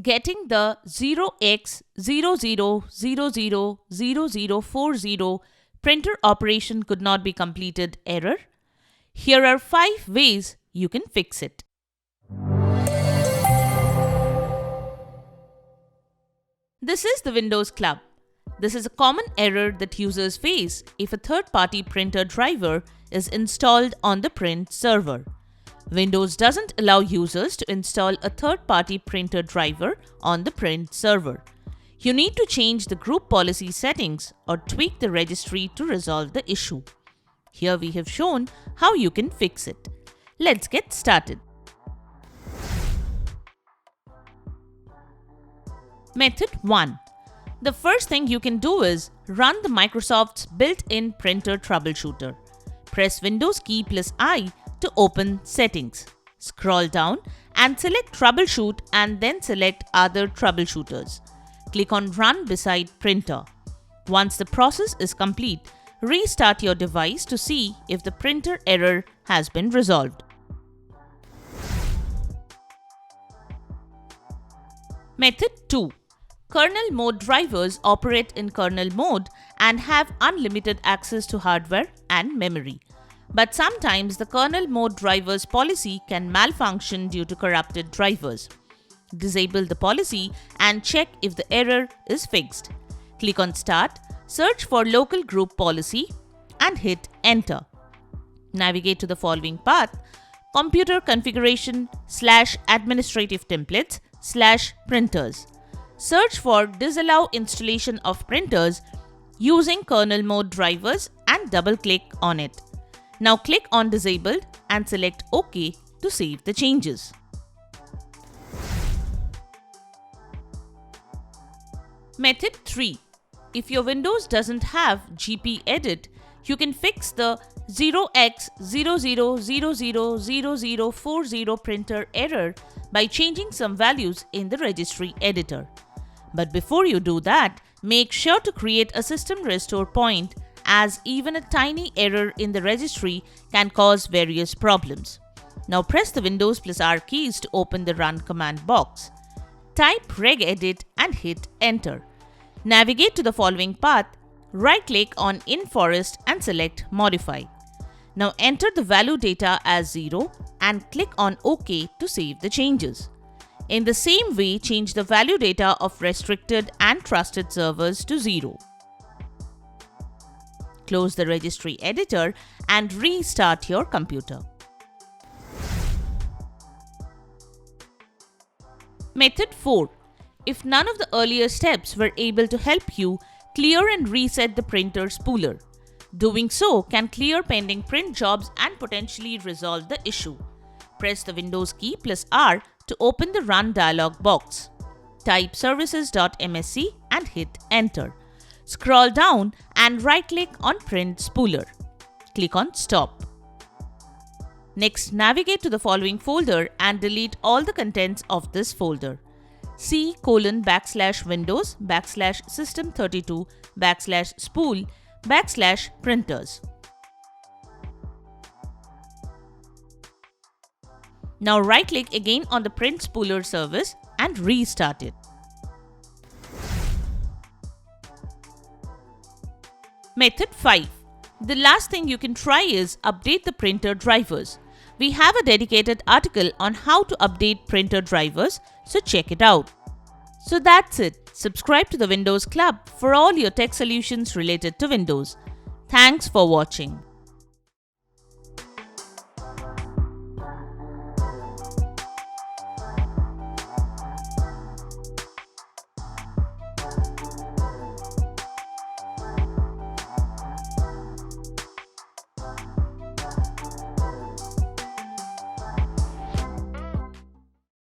Getting the 0x00000040 printer operation could not be completed error. Here are 5 ways you can fix it. This is the Windows Club. This is a common error that users face if a third-party printer driver is installed on the print server. Windows doesn't allow users to install a third-party printer driver on the print server. You need to change the group policy settings or tweak the registry to resolve the issue. Here we have shown how you can fix it. Let's get started. Method 1. The first thing you can do is run the Microsoft's built-in Printer Troubleshooter. Press Windows key plus I to open Settings. Scroll down and select Troubleshoot and then select Other Troubleshooters. Click on Run beside Printer. Once the process is complete, restart your device to see if the printer error has been resolved. Method 2. Kernel mode drivers operate in kernel mode and have unlimited access to hardware and memory. But sometimes the kernel mode drivers policy can malfunction due to corrupted drivers. Disable the policy and check if the error is fixed. Click on Start, search for local group policy and hit Enter. Navigate to the following path: Computer Configuration /Administrative Templates /Printers. Search for Disallow installation of printers using kernel mode drivers and double-click on it. Now click on Disabled and select OK to save the changes. Method 3. If your Windows doesn't have GPEdit, you can fix the 0x00000040 printer error by changing some values in the registry editor. But before you do that, make sure to create a system restore point, as even a tiny error in the registry can cause various problems. Now press the Windows plus R keys to open the Run command box. Type regedit and hit Enter. Navigate to the following path, right-click on InForest and select Modify. Now enter the value data as 0 and click on OK to save the changes. In the same way, change the value data of restricted and trusted servers to 0. Close the registry editor and restart your computer. Method 4. If none of the earlier steps were able to help you, clear and reset the printer spooler. Doing so can clear pending print jobs and potentially resolve the issue. Press the Windows key plus R to open the Run dialog box. Type services.msc and hit Enter. Scroll down and right-click on Print Spooler. Click on Stop. Next, navigate to the following folder and delete all the contents of this folder: C:/Windows/System32/Spool/Printers. Now right-click again on the Print Spooler service and restart it. Method 5. The last thing you can try is update the printer drivers. We have a dedicated article on how to update printer drivers, so check it out. So that's it. Subscribe to the Windows Club for all your tech solutions related to Windows. Thanks for watching.